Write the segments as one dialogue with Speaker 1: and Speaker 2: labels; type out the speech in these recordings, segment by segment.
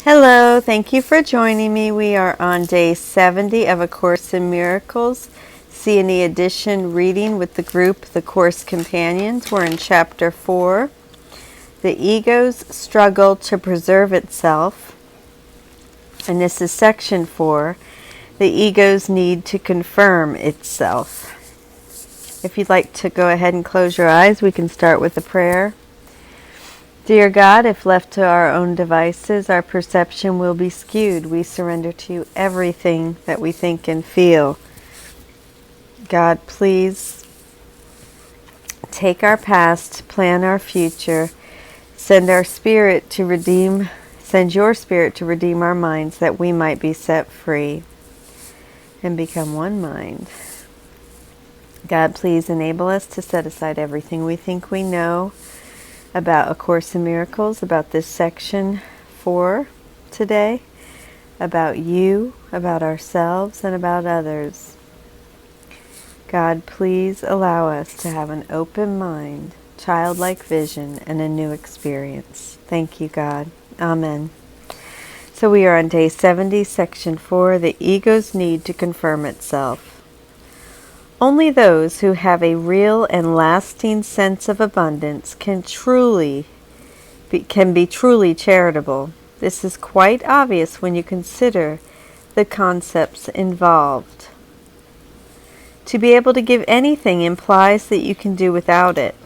Speaker 1: Hello, thank you for joining me. We are on day 70 of A Course in Miracles, C&E edition reading with the group The Course Companions. We're in chapter 4, The Ego's Struggle to Preserve Itself. And this is section 4, The Ego's Need to Confirm Itself. If you'd like to go ahead and close your eyes, we can start with a prayer. Dear God, if left to our own devices, our perception will be skewed. We surrender to you everything that we think and feel. God, please take our past, plan our future, send your spirit to redeem our minds that we might be set free and become one mind. God, please enable us to set aside everything we think we know about A Course in Miracles, about this section 4 today, about you, about ourselves, and about others. God, please allow us to have an open mind, childlike vision, and a new experience. Thank you, God. Amen. So we are on day 70, section 4, The Ego's Need to Confirm Itself. Only those who have a real and lasting sense of abundance can be truly charitable. This is quite obvious when you consider the concepts involved. To be able to give anything implies that you can do without it.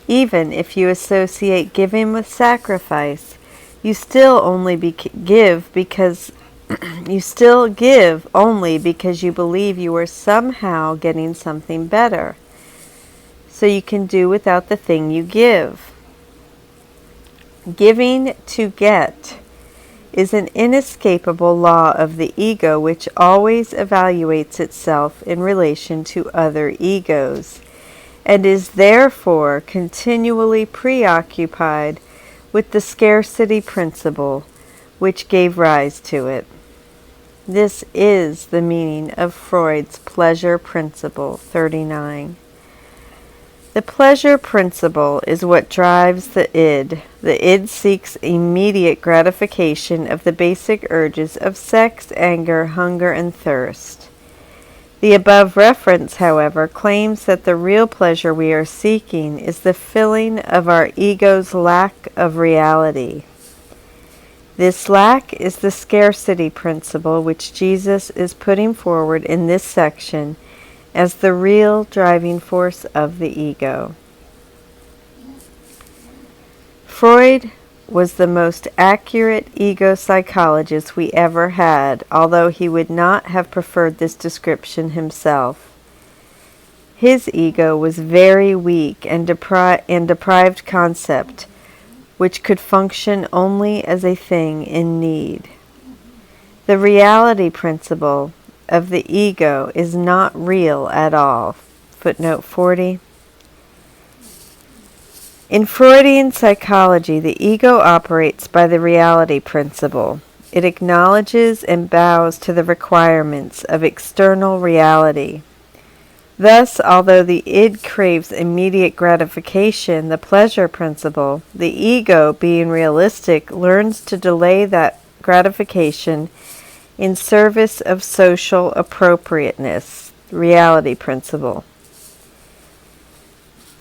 Speaker 1: Even if you associate giving with sacrifice, you still give only because you believe you are somehow getting something better. So you can do without the thing you give. Giving to get is an inescapable law of the ego, which always evaluates itself in relation to other egos, and is therefore continually preoccupied with the scarcity principle which gave rise to it. This is the meaning of Freud's pleasure principle 39. The pleasure principle is what drives the id. The id seeks immediate gratification of the basic urges of sex, anger, hunger, and thirst. The above reference, however, claims that the real pleasure we are seeking is the filling of our ego's lack of reality. This lack is the scarcity principle which Jesus is putting forward in this section as the real driving force of the ego. Freud was the most accurate ego psychologist we ever had, although he would not have preferred this description himself. His ego was very weak and deprived concept, which could function only as a thing in need. The reality principle of the ego is not real at all. Footnote 40. In Freudian psychology, the ego operates by the reality principle. It acknowledges and bows to the requirements of external reality. Thus, although the id craves immediate gratification, the pleasure principle, the ego, being realistic, learns to delay that gratification in service of social appropriateness, reality principle.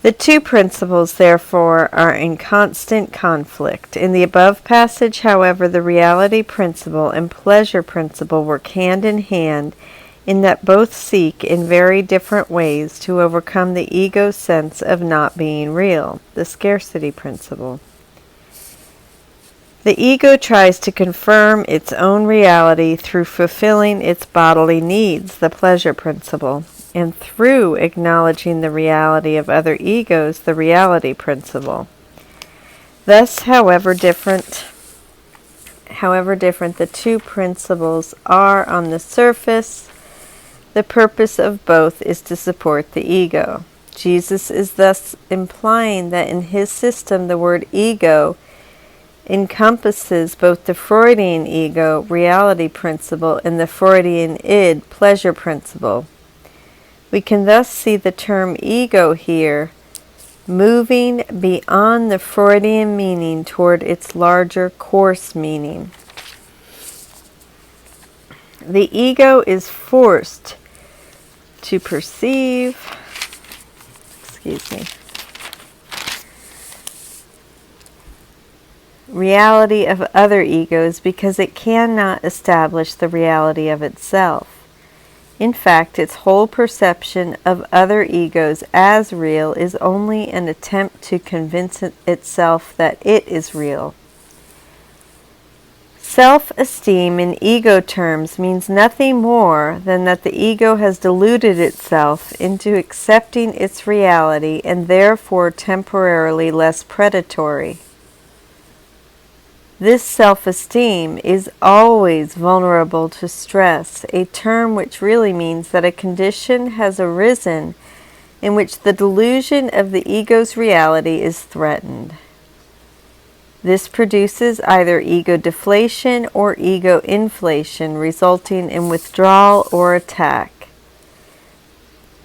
Speaker 1: The two principles, therefore, are in constant conflict. In the above passage, however, the reality principle and pleasure principle work hand in hand in that both seek in very different ways to overcome the ego's sense of not being real, the scarcity principle. The ego tries to confirm its own reality through fulfilling its bodily needs, the pleasure principle, and through acknowledging the reality of other egos, the reality principle. Thus, however different the two principles are on the surface, the purpose of both is to support the ego. Jesus is thus implying that in his system the word ego encompasses both the Freudian ego, reality principle, and the Freudian id, pleasure principle. We can thus see the term ego here moving beyond the Freudian meaning toward its larger course meaning. The ego is forced to perceive, reality of other egos because it cannot establish the reality of itself. In fact, its whole perception of other egos as real is only an attempt to convince itself that it is real. Self-esteem in ego terms means nothing more than that the ego has deluded itself into accepting its reality and therefore temporarily less predatory. This self-esteem is always vulnerable to stress, a term which really means that a condition has arisen in which the delusion of the ego's reality is threatened. This produces either ego deflation or ego inflation, resulting in withdrawal or attack.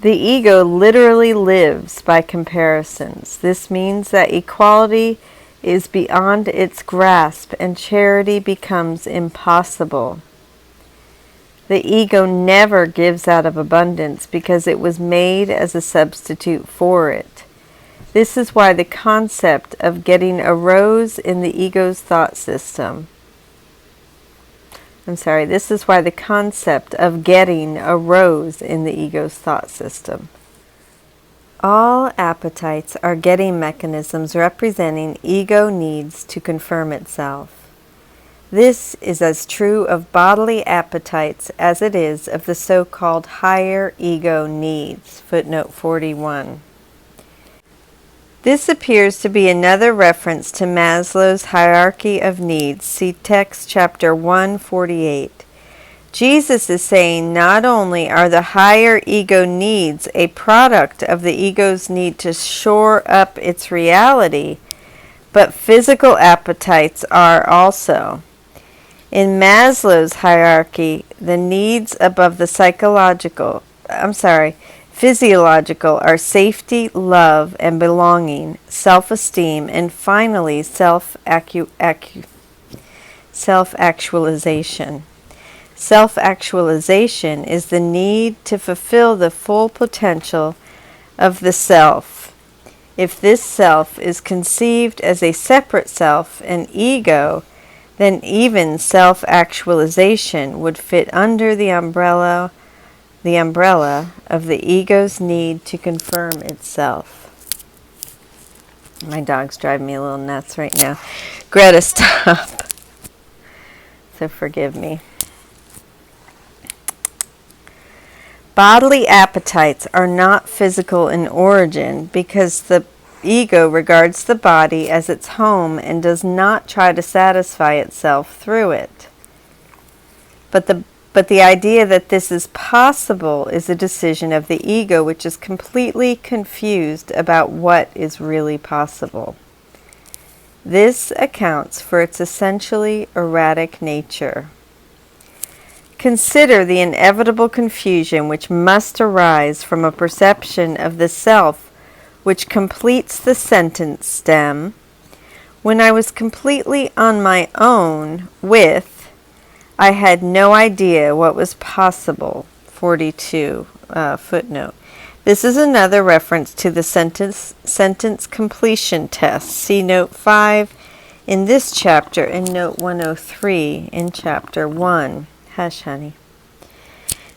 Speaker 1: The ego literally lives by comparisons. This means that equality is beyond its grasp and charity becomes impossible. The ego never gives out of abundance because it was made as a substitute for it. This is why the concept of getting arose in the ego's thought system. This is why the concept of getting arose in the ego's thought system. All appetites are getting mechanisms representing ego needs to confirm itself. This is as true of bodily appetites as it is of the so-called higher ego needs. Footnote 41. This appears to be another reference to Maslow's hierarchy of needs. See text chapter 148. Jesus is saying not only are the higher ego needs a product of the ego's need to shore up its reality, but physical appetites are also. In Maslow's hierarchy, the needs above the physiological are safety, love, and belonging, self-esteem, and finally self-actualization. Self-actualization is the need to fulfill the full potential of the self. If this self is conceived as a separate self, an ego, then even self-actualization would fit under the umbrella of the ego's need to confirm itself. My dog's driving me a little nuts right now. Greta, stop. So forgive me. Bodily appetites are not physical in origin because the ego regards the body as its home and does not try to satisfy itself through it. But the idea that this is possible is a decision of the ego, which is completely confused about what is really possible. This accounts for its essentially erratic nature. Consider the inevitable confusion which must arise from a perception of the self which completes the sentence stem. When I was completely on my own with, I had no idea what was possible. 42 footnote. This is another reference to the sentence completion test. See note 5 in this chapter and note 103 in chapter 1. Hush, honey.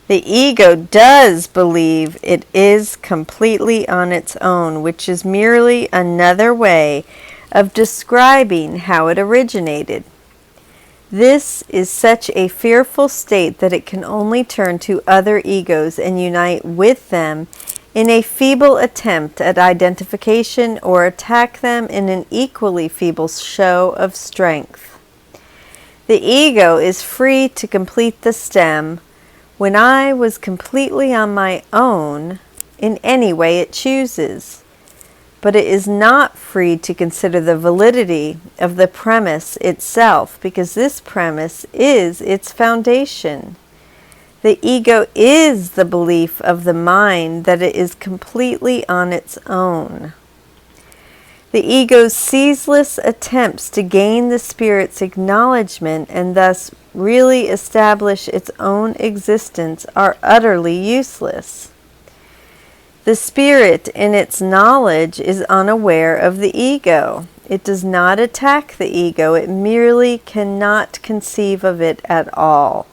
Speaker 1: The ego does believe it is completely on its own, which is merely another way of describing how it originated. This is such a fearful state that it can only turn to other egos and unite with them in a feeble attempt at identification or attack them in an equally feeble show of strength. The ego is free to complete the stem when I was completely on my own in any way it chooses. But it is not free to consider the validity of the premise itself because this premise is its foundation. The ego is the belief of the mind that it is completely on its own. The ego's ceaseless attempts to gain the spirit's acknowledgement and thus really establish its own existence are utterly useless. The spirit, in its knowledge, is unaware of the ego. It does not attack the ego, it merely cannot conceive of it at all.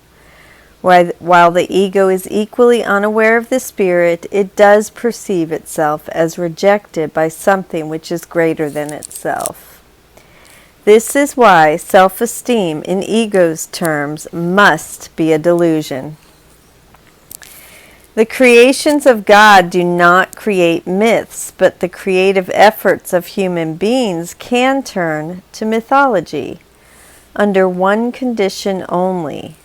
Speaker 1: While the ego is equally unaware of the spirit, it does perceive itself as rejected by something which is greater than itself. This is why self-esteem in ego's terms must be a delusion. The creations of God do not create myths, but the creative efforts of human beings can turn to mythology, under one condition only.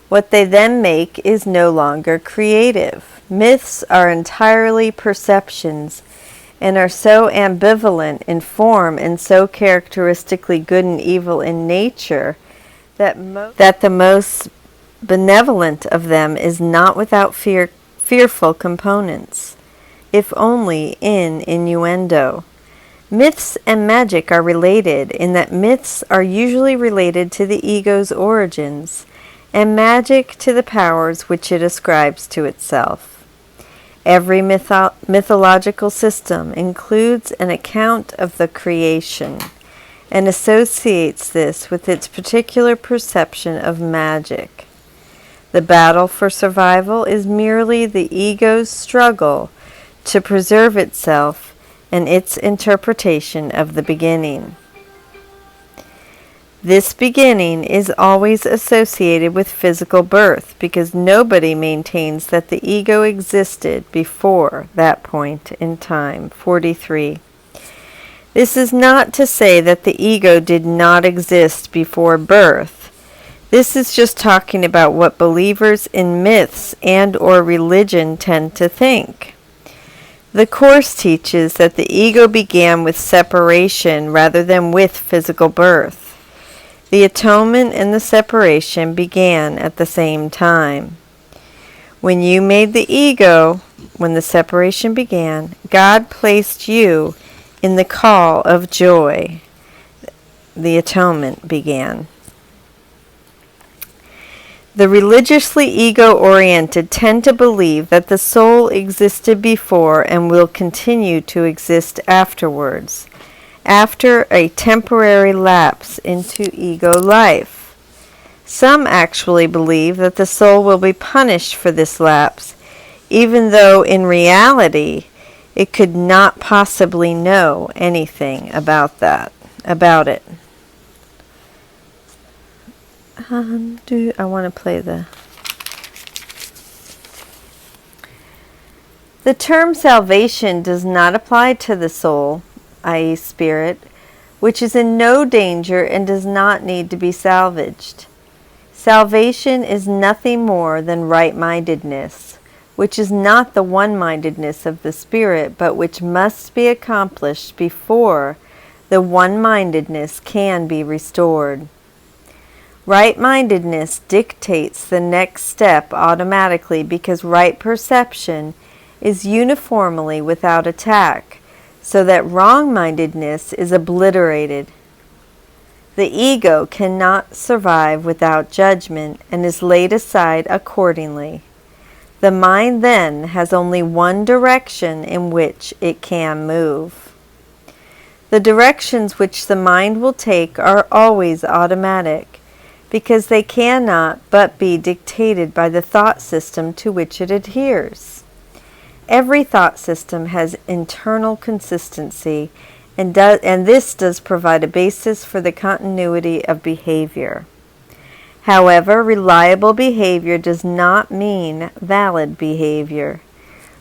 Speaker 1: What they then make is no longer creative. Myths are entirely perceptions and are so ambivalent in form and so characteristically good and evil in nature that the most benevolent of them is not without fearful components, if only in innuendo. Myths and magic are related in that myths are usually related to the ego's origins, and magic to the powers which it ascribes to itself. Every mythological system includes an account of the creation and associates this with its particular perception of magic. The battle for survival is merely the ego's struggle to preserve itself and its interpretation of the beginning. This beginning is always associated with physical birth because nobody maintains that the ego existed before that point in time. 43. This is not to say that the ego did not exist before birth. This is just talking about what believers in myths and or religion tend to think. The Course teaches that the ego began with separation rather than with physical birth. The atonement and the separation began at the same time. When you made the ego, when the separation began, God placed you in the call of joy. The atonement began. The religiously ego-oriented tend to believe that the soul existed before and will continue to exist afterwards, after a temporary lapse into ego life. Some actually believe that the soul will be punished for this lapse, even though in reality it could not possibly know anything about it. I want to play the term salvation does not apply to the soul, i.e. spirit, which is in no danger and does not need to be salvaged. Salvation is nothing more than right-mindedness, which is not the one-mindedness of the spirit, but which must be accomplished before the one-mindedness can be restored. Right-mindedness dictates the next step automatically because right perception is uniformly without attack, so that wrong-mindedness is obliterated. The ego cannot survive without judgment and is laid aside accordingly. The mind then has only one direction in which it can move. The directions which the mind will take are always automatic, because they cannot but be dictated by the thought system to which it adheres. Every thought system has internal consistency, and this does provide a basis for the continuity of behavior. However, reliable behavior does not mean valid behavior.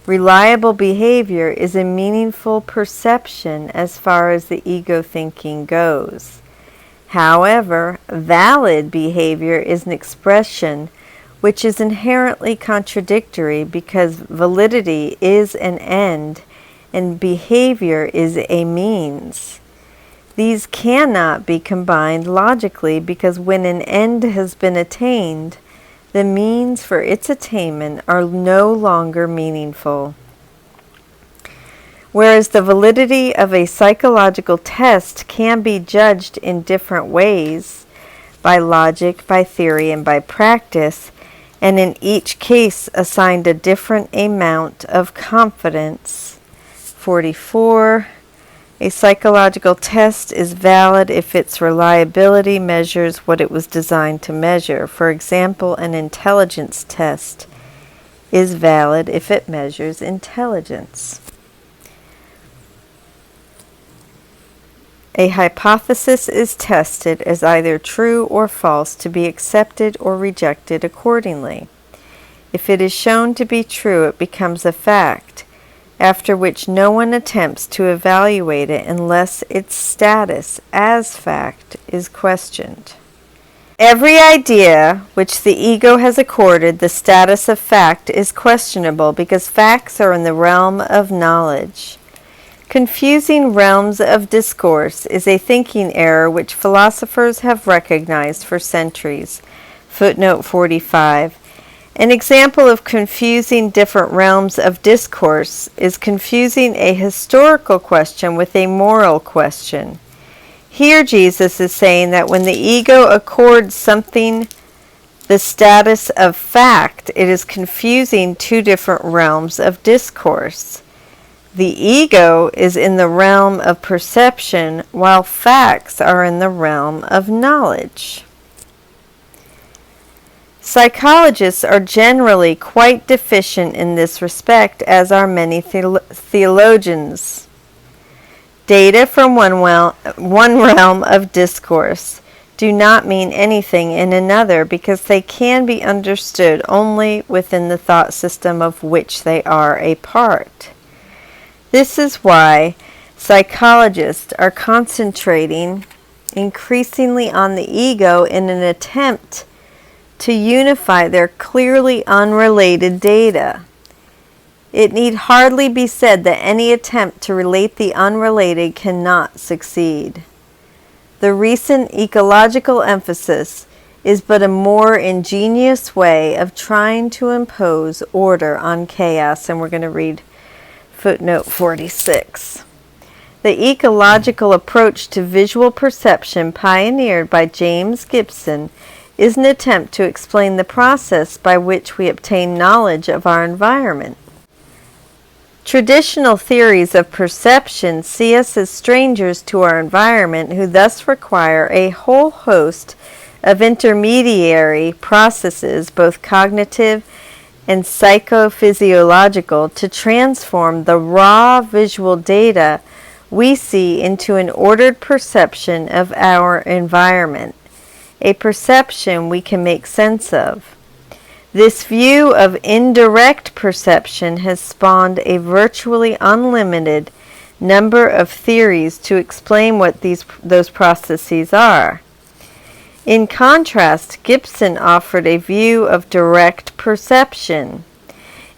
Speaker 1: Reliable behavior is a meaningful perception as far as the ego thinking goes. However, valid behavior is an expression which is inherently contradictory because validity is an end and behavior is a means. These cannot be combined logically because when an end has been attained, the means for its attainment are no longer meaningful. Whereas the validity of a psychological test can be judged in different ways, by logic, by theory, and by practice, and in each case assigned a different amount of confidence. 44. A psychological test is valid if its reliability measures what it was designed to measure. For example, an intelligence test is valid if it measures intelligence. A hypothesis is tested as either true or false to be accepted or rejected accordingly. If it is shown to be true, it becomes a fact, after which no one attempts to evaluate it unless its status as fact is questioned. Every idea which the ego has accorded the status of fact is questionable because facts are in the realm of knowledge. Confusing realms of discourse is a thinking error which philosophers have recognized for centuries. Footnote 45. An example of confusing different realms of discourse is confusing a historical question with a moral question. Here Jesus is saying that when the ego accords something the status of fact, it is confusing two different realms of discourse. The ego is in the realm of perception, while facts are in the realm of knowledge. Psychologists are generally quite deficient in this respect, as are many theologians. Data from one realm of discourse do not mean anything in another because they can be understood only within the thought system of which they are a part. This is why psychologists are concentrating increasingly on the ego in an attempt to unify their clearly unrelated data. It need hardly be said that any attempt to relate the unrelated cannot succeed. The recent ecological emphasis is but a more ingenious way of trying to impose order on chaos, and we're going to read footnote 46. The ecological approach to visual perception pioneered by James Gibson is an attempt to explain the process by which we obtain knowledge of our environment. Traditional theories of perception see us as strangers to our environment who thus require a whole host of intermediary processes, both cognitive and psychophysiological, to transform the raw visual data we see into an ordered perception of our environment, a perception we can make sense of. This view of indirect perception has spawned a virtually unlimited number of theories to explain what those processes are. In contrast, Gibson offered a view of direct perception.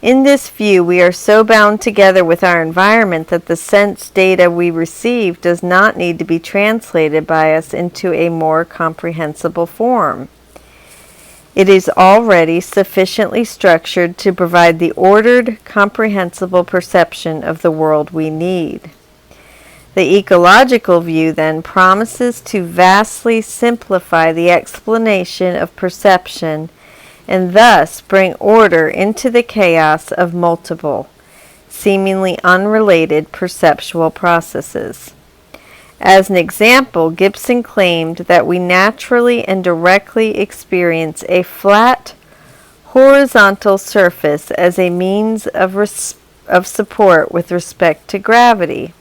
Speaker 1: In this view, we are so bound together with our environment that the sense data we receive does not need to be translated by us into a more comprehensible form. It is already sufficiently structured to provide the ordered, comprehensible perception of the world we need. The ecological view then promises to vastly simplify the explanation of perception and thus bring order into the chaos of multiple, seemingly unrelated perceptual processes. As an example, Gibson claimed that we naturally and directly experience a flat, horizontal surface as a means of support with respect to gravity.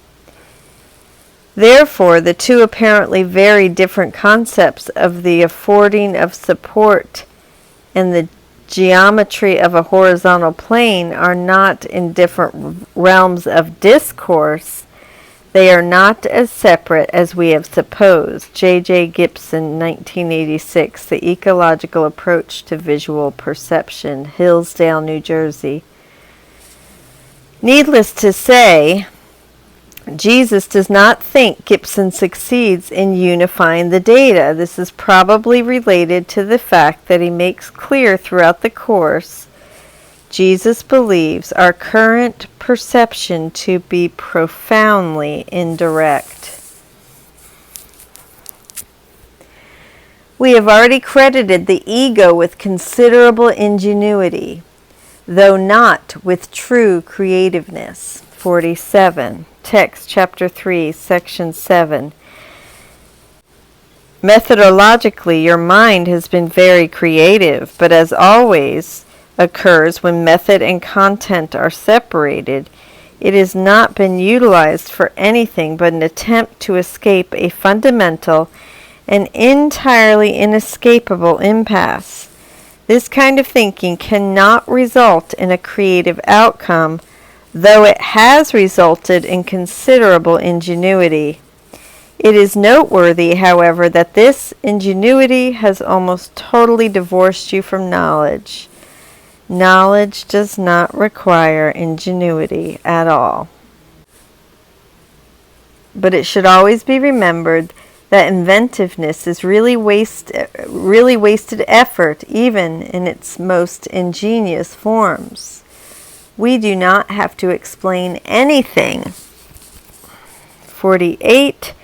Speaker 1: Therefore, the two apparently very different concepts of the affording of support and the geometry of a horizontal plane are not in different realms of discourse. They are not as separate as we have supposed. J.J. Gibson, 1986, The Ecological Approach to Visual Perception, Hillsdale, New Jersey. Needless to say, Jesus does not think Gibson succeeds in unifying the data. This is probably related to the fact that he makes clear throughout the course Jesus believes our current perception to be profoundly indirect. We have already credited the ego with considerable ingenuity, though not with true creativeness. 47. Text, chapter 3, section 7. Methodologically, your mind has been very creative, but as always occurs when method and content are separated, it has not been utilized for anything but an attempt to escape a fundamental and entirely inescapable impasse. This kind of thinking cannot result in a creative outcome, though it has resulted in considerable ingenuity. It is noteworthy, however, that this ingenuity has almost totally divorced you from knowledge. Knowledge does not require ingenuity at all. But it should always be remembered that inventiveness is really wasted effort, even in its most ingenious forms. We do not have to explain anything. 48.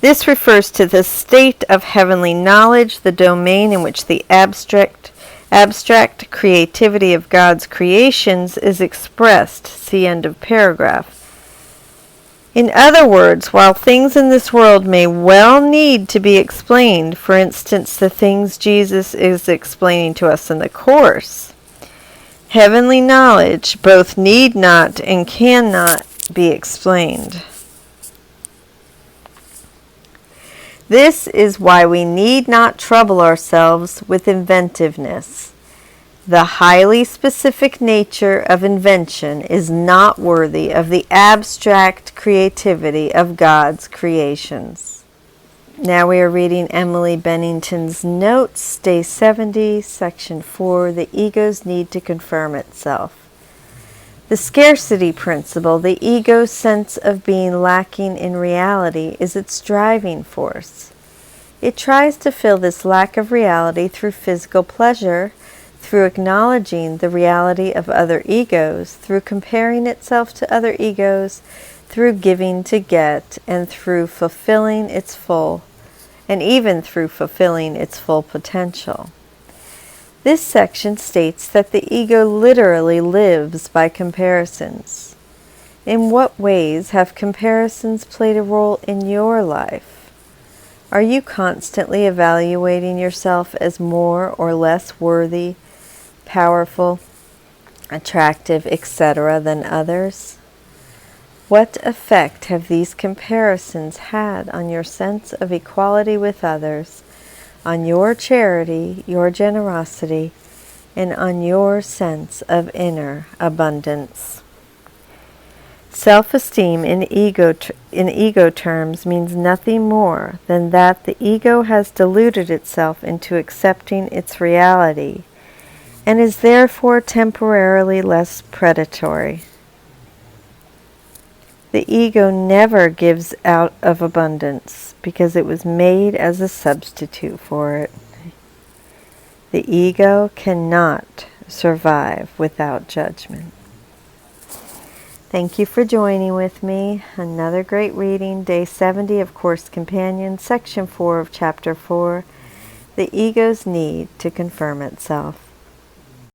Speaker 1: This refers to the state of heavenly knowledge, the domain in which the abstract creativity of God's creations is expressed. See end of paragraph. In other words, while things in this world may well need to be explained, for instance, the things Jesus is explaining to us in the Course, heavenly knowledge both need not and cannot be explained. This is why we need not trouble ourselves with inventiveness. The highly specific nature of invention is not worthy of the abstract creativity of God's creations. Now we are reading Emily Bennington's Notes, Day 70, Section 4, The Ego's Need to Confirm Itself. The scarcity principle, the ego's sense of being lacking in reality, is its driving force. It tries to fill this lack of reality through physical pleasure, through acknowledging the reality of other egos, through comparing itself to other egos, through giving to get, and through fulfilling its full, and even through fulfilling its full potential. This section states that the ego literally lives by comparisons. In what ways have comparisons played a role in your life? Are you constantly evaluating yourself as more or less worthy, powerful, attractive, etc. than others? What effect have these comparisons had on your sense of equality with others, on your charity, your generosity, and on your sense of inner abundance? Self-esteem in ego terms means nothing more than that the ego has deluded itself into accepting its reality and is therefore temporarily less predatory. The ego never gives out of abundance because it was made as a substitute for it. The ego cannot survive without judgment. Thank you for joining with me. Another great reading, Day 70 of Course Companion, Section 4 of Chapter 4, The Ego's Need to Confirm Itself.